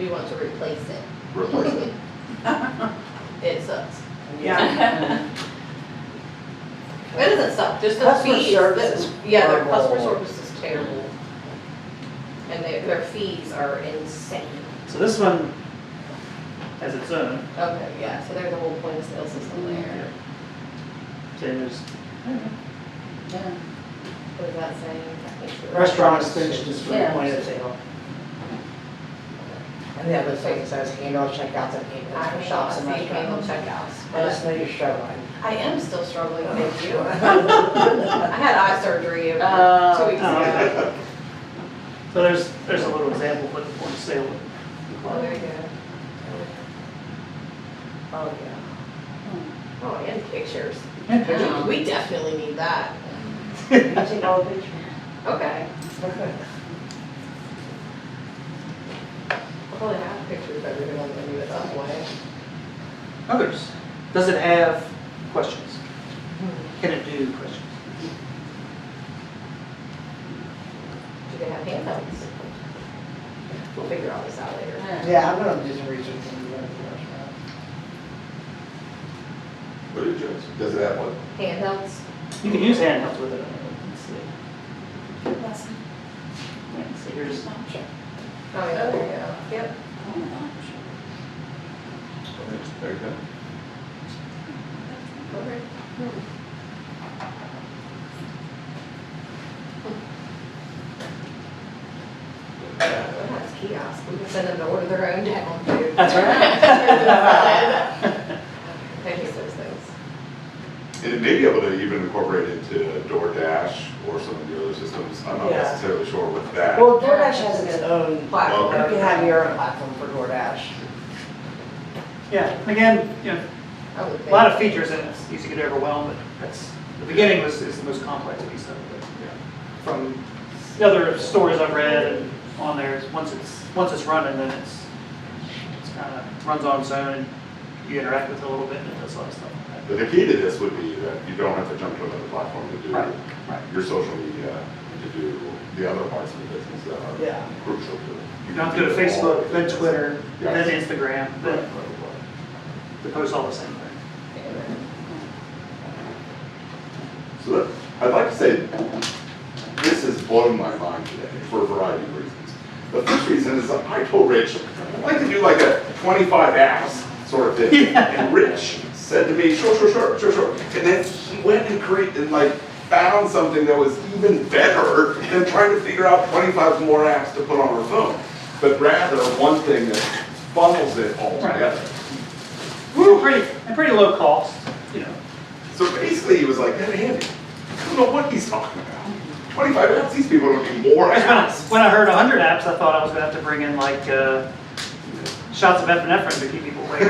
We want to replace it. Replace it. It sucks. Yeah. It doesn't suck, just the Customer fees. service is Yeah, their horrible. customer service is terrible. And their fees are insane. So this one has its own. Okay, yeah, so there's a whole point of sale system there. Same as Yeah. What is that saying? restaurant extensions for the Yeah. point of sale. And the other thing says handle checkouts and I payments for shops and handle restaurants. checkouts. Let us know you're struggling. I am still struggling, thank you. I had eye surgery 2 weeks ago. So there's a little example of what the point of sale would Oh, there you go. Oh, yeah. Oh, and pictures. And pictures. We definitely need that. You take all the pictures. Okay. Okay. I'll probably have pictures of everyone when we do it that way. Others. Does it have questions? Can it do questions? Do they have handhelds? We'll figure all this out later. Yeah, I'm gonna do some research when we go to the restaurant. What is yours? Does it have what? Handhelds? You can use handhelds with it. Let's see. Let's see. Here's Oh, yeah, there you go. Yep. There you go. Okay. It has kiosks. We can send them to order their own down food. That's right. I use those things. And it may be able to even incorporate into DoorDash or some of the other systems. I'm not Yeah. necessarily sure with that. Well, DoorDash has its own platform. Okay. You can have your own platform for DoorDash. Yeah, again, I would a think. lot of features in it. It's easy to get overwhelmed, but that's, the beginning is the most complex piece of it. From the other stories I've read and on there, once it's running, then it's kind of runs on its own and you interact with it a little bit and it does a lot of stuff like that. But the key to this would be that you don't have to jump to another platform to do Right. your social media, and to do the other parts of the business that are Yeah. crucial to it. You don't go to Facebook, then Twitter, then Yes. Instagram, Right, then right, right. to post all the same thing. So that, I'd like to say, this has blown my mind today for a variety of reasons. The first reason is that I told Rich, I'd like to do like a 25 apps sort of thing. Yeah. And Rich said to me, sure. And then he went and found something that was even better than trying to figure out 25 more apps to put on our phone. But rather one thing that funnels it all together. And pretty low cost, So basically he was like, hey, Andy, I don't know what he's talking about. 25 apps, these people don't need more apps. When I heard 100 apps, I thought I was going to have to bring in like shots of epinephrine to keep people awake.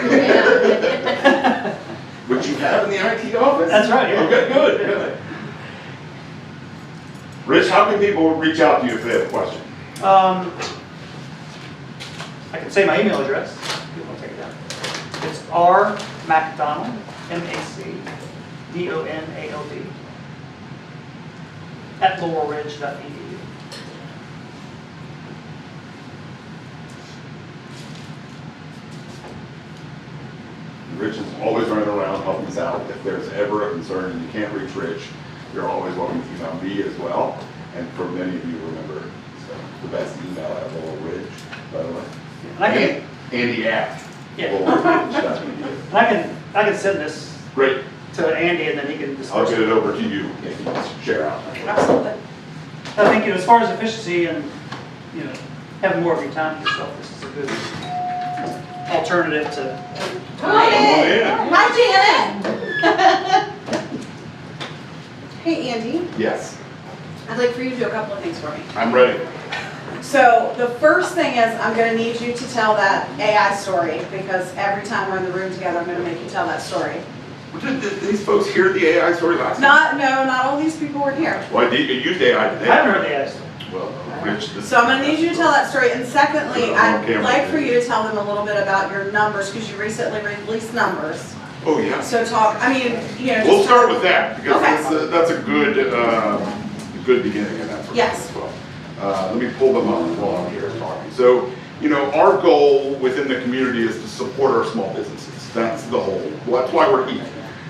Which you have in the IT office? That's right, yeah. Okay, good. Rich, how can people reach out to you if they have a question? I can say my email address. If you want to take it down. It's rmcdonald, MacDonald, at laurelridge.edu. Rich is always running around helping us out. If there's ever a concern and you can't reach Rich, you're always welcome to email me as well. And for many of you, remember, the best email at Laurel Ridge, by the way. And I can, Andy at Yeah. laurelridge.edu. I can send this Great. to Andy and then he can I'll disperse get it. it over to you if you can share out. Absolutely. I think, as far as efficiency and, having more of your time to yourself, this is a good alternative to. Come on in. in. Hi, Janet. Hey, Andy. Yes, I'd like for you to do a couple of things for me. I'm ready. So the first thing is I'm going to need you to tell that AI story because every time we're in the room together, I'm going to make you tell that story. Did these folks hear the AI story last time? Not all these people were here. Well, I used AI today. I haven't heard the answer. Well, Rich, this. So I'm going to need you to tell that story. And secondly, On I'd camera. like for you to tell them a little bit about your numbers because you recently released numbers. Oh, yeah. So talk, We'll start with that because Okay. that's a good beginning in that sort of Yes. thing as well. Let me pull them up while I'm here talking. So, our goal within the community is to support our small businesses. That's the whole. Well, that's why we're here.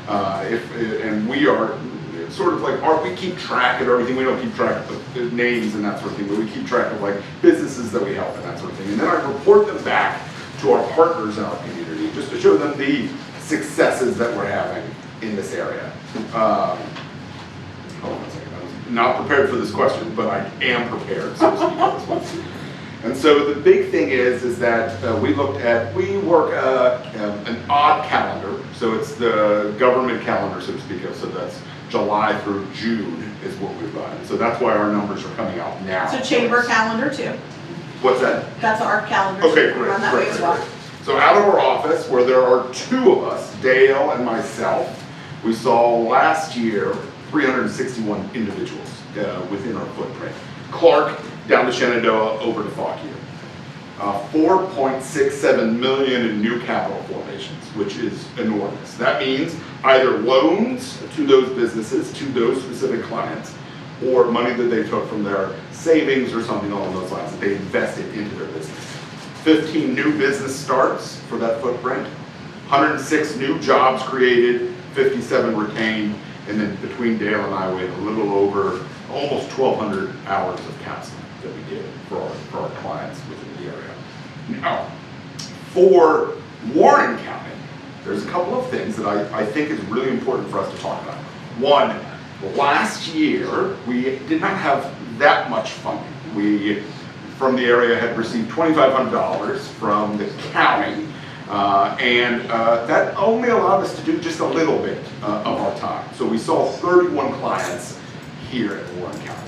And we are sort of like, we keep track of everything. We don't keep track of the names and that sort of thing, but we keep track of like businesses that we help and that sort of thing. And then I report them back to our partners in our community just to show them the successes that we're having in this area. Hold on a second. I was not prepared for this question, but I am prepared, so to speak, on this one. And so the big thing is that we work an odd calendar. So it's the government calendar, so to speak. So that's July through June is what we run. So that's why our numbers are coming out now. So chamber calendar too. What's that? That's our calendar. Okay, We great, run that way as well. great. So out of our office, where there are two of us, Dale and myself, we saw last year 361 individuals within our footprint. Clark down to Shenandoah, over to Fauquier. 4.67 million in new capital formations, which is enormous. That means either loans to those businesses, to those specific clients, or money that they took from their savings or something along those lines that they invested into their business. 15 new business starts for that footprint, 106 new jobs created, 57 retained, and then between Dale and I, we had a little over almost 1,200 hours of counseling that we did for our clients within the area. Now, for Warren County, there's a couple of things that I think is really important for us to talk about. One, last year, we did not have that much funding. We, from the area, had received $2,500 from the county, and that only allowed us to do just a little bit of our time. So we saw 31 clients here in Warren County.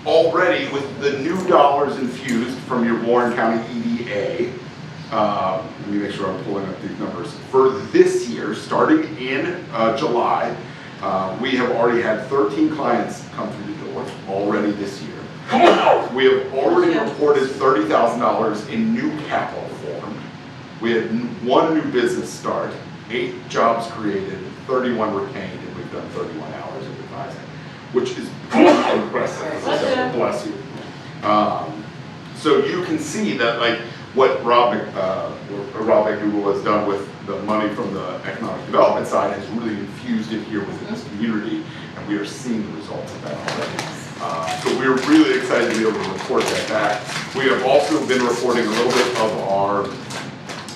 Already, with the new dollars infused from your Warren County EDA, let me make sure I'm pulling up these numbers. For this year, starting in July, we have already had 13 clients come through the door already this year. We have already reported $30,000 in new capital formed. We had 1 new business start, 8 jobs created, 31 retained, and we've done 31 hours of advising, which is impressive. Bless you. So you can see that, like, what Rob McDonald has done with the money from the economic development side has really infused it here within this community, and we are seeing the results of that already. So we're really excited to be able to report that back. We have also been reporting a little bit of our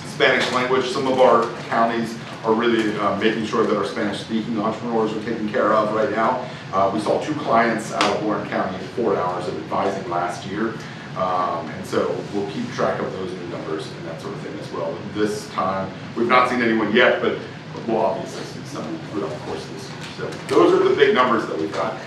Spanish language. Some of our counties are really making sure that our Spanish-speaking entrepreneurs are taken care of right now. We saw 2 clients out of Warren County in 4 hours of advising last year. And so we'll keep track of those new numbers and that sort of thing as well. This time, we've not seen anyone yet, but we'll obviously see some throughout the course of this year. So those are the big numbers that we've got.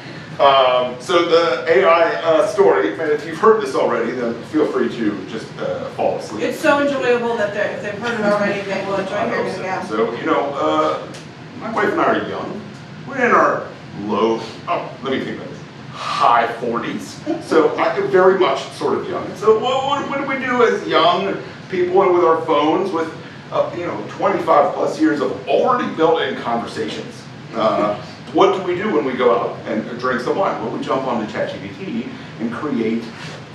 So the AI story, and if you've heard this already, then feel free to just fall asleep. It's so enjoyable that if they've heard it already, they will enjoy hearing it again. So, my wife and I are young. We're in our let me think about this, high 40s. So very much sort of young. So what do we do as young people and with our phones with 25 plus years of already built-in conversations? what do we do when we go out and drink some wine? Well, we jump onto ChatGPT and create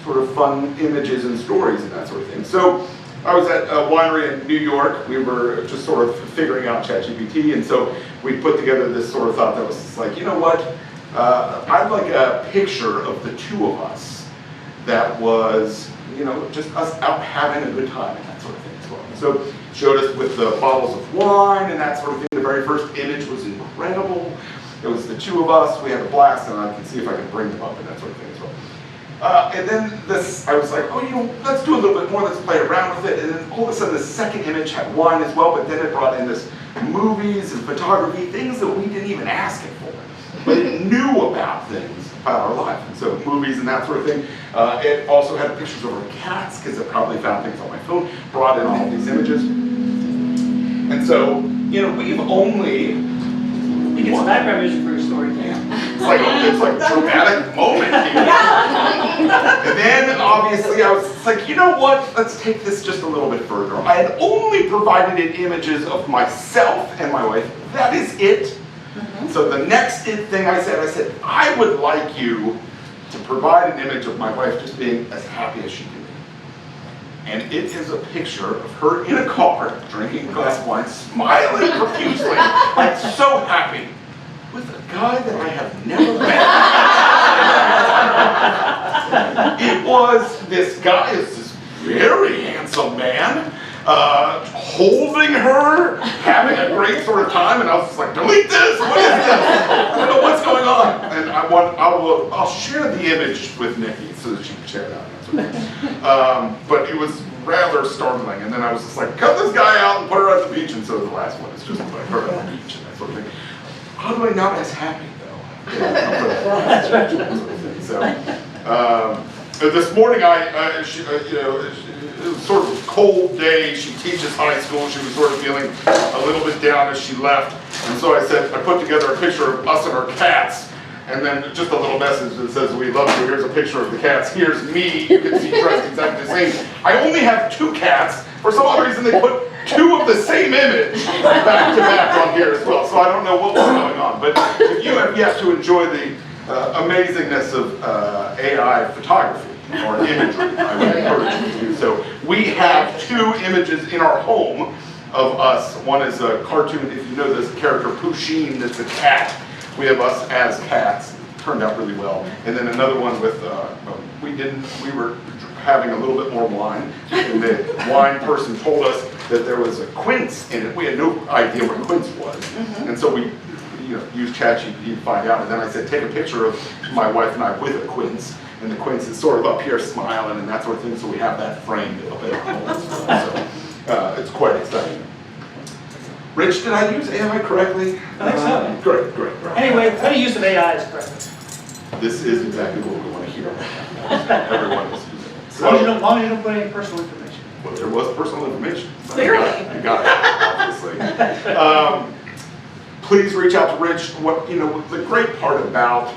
sort of fun images and stories and that sort of thing. So I was at a winery in New York. We were just sort of figuring out ChatGPT, and so we put together this sort of thought that was just like, you know what? I'd like a picture of the two of us that was, you know, just us out having a good time and that sort of thing as well. And so showed us with the bottles of wine and that sort of thing. The very first image was incredible. It was the two of us. We had a blast, and I can see if I can bring them up and that sort of thing as well. And then this, I was like, oh, you know, let's do a little bit more, let's play around with it. And then all of a sudden, the second image had wine as well, but then it brought in this movies and photography, things that we didn't even ask it for, but it knew about things about our life. And so movies and that sort of thing. It also had pictures of our cats, because it probably found things on my phone, brought in all these images. And so, you know, we've only... You get some background music for your story, It's like a dramatic moment here. And then obviously I was like, you know what? Let's take this just a little bit further. I had only provided it images of myself and my wife. That is it. So the next thing I said, I would like you to provide an image of my wife just being as happy as she can be. And it is a picture of her in a car, drinking a glass of wine, smiling profusely, like so happy, with a guy that I have never met. It was, this guy is this very handsome man, holding her, having a great sort of time, and I was just like, delete this, what is this? I don't know what's going on. And I'll share the image with Nikki so that she can share it out. But it was rather startling, and then I was just like, cut this guy out and put her at the beach, and so the last one is just like her at the beach and that sort of thing. How do I not as happy though? So this morning it was sort of a cold day. She teaches high school. She was sort of feeling a little bit down as she left, and so I put together a picture of us and our cats. And then just a little message that says, we love you, here's a picture of the cats, here's me, you can see dressed exactly the same. I only have 2 cats. For some odd reason, they put 2 of the same image back to back on here as well. So I don't know what was going on. But if you have yet to enjoy the amazingness of AI photography or imagery, I would encourage you to do so. We have 2 images in our home of us. One is a cartoon, if you know this character Pusheen, that's a cat. We have us as cats. It turned out really well. And then another one with, we were having a little bit more wine, and the wine person told us that there was a quince in it. We had no idea what quince was. And so we used ChatGPT to find out. And then I said, take a picture of my wife and I with a quince. And the quince is sort of up here smiling and that sort of thing. So we have that framed up at home as well. So it's quite exciting. Rich, did I use AI correctly? I think so. Great. Anyway, how do you use of AI is correct. This is exactly what we want to hear. Everyone is using it. As long as you don't put any personal information. Well, there was personal information. So Clearly. You got it, obviously. Please reach out to Rich. The great part about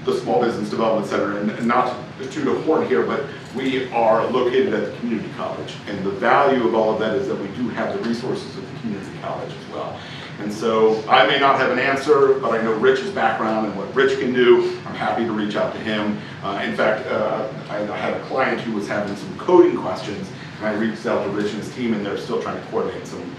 the Small Business Development Center, and not to toot a horn here, but we are located at the community college, and the value of all of that is that we do have the resources of the community college as well. And so I may not have an answer, but I know Rich's background and what Rich can do. I'm happy to reach out to him. In fact, I had a client who was having some coding questions, and I reached out to Rich and his team, and they're still trying to coordinate some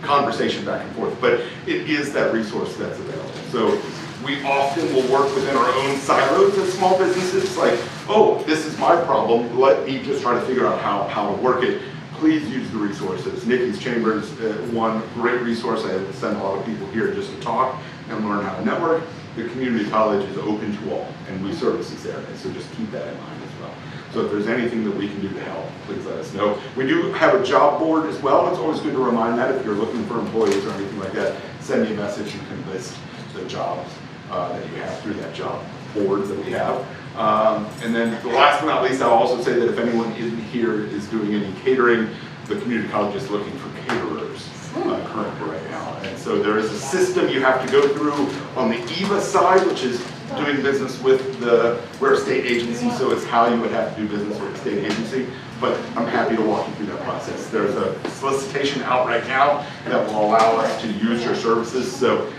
conversation back and forth. But it is that resource that's available. So we often will work within our own silos as small businesses, like, oh, this is my problem, let me just try to figure out how to work it. Please use the resources. Nikki's Chamber is one great resource. I send a lot of people here just to talk and learn how to network. The community college is open to all, and we service these areas, so just keep that in mind as well. So if there's anything that we can do to help, please let us know. We do have a job board as well. It's always good to remind that if you're looking for employees or anything like that, send me a message. You can list the jobs that you have through that job board that we have. And then the last but not least, I'll also say that if anyone in here is doing any catering, the community college is looking for caterers currently right now. And so there is a system you have to go through on the EVA side, which is doing business with we're a state agency, so it's how you would have to do business with a state agency. But I'm happy to walk you through that process. There's a solicitation out right now that will allow us to use your services. So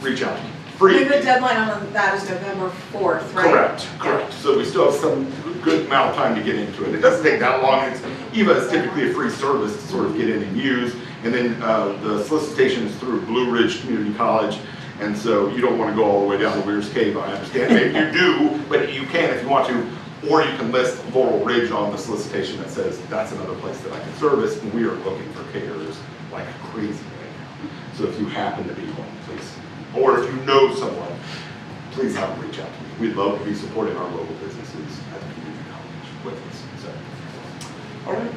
reach out to me. Free. And the deadline on that is November 4th, right? Correct, correct. So we still have some good amount of time to get into it. It doesn't take that long. EVA is typically a free service to sort of get in and use. And then the solicitation is through Blue Ridge Community College. And so you don't want to go all the way down to Weir's Cave, I understand. Maybe you do, but you can if you want to. Or you can list Laurel Ridge on the solicitation that says that's another place that I can service. And we are looking for caterers like crazy right now. So if you happen to be one, please. Or if you know someone, please have them reach out to me. We'd love to be supporting our local businesses at the community college with us. So, all right,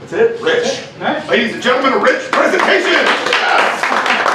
that's it. Rich. All right. Ladies and gentlemen, a Rich presentation. Yes.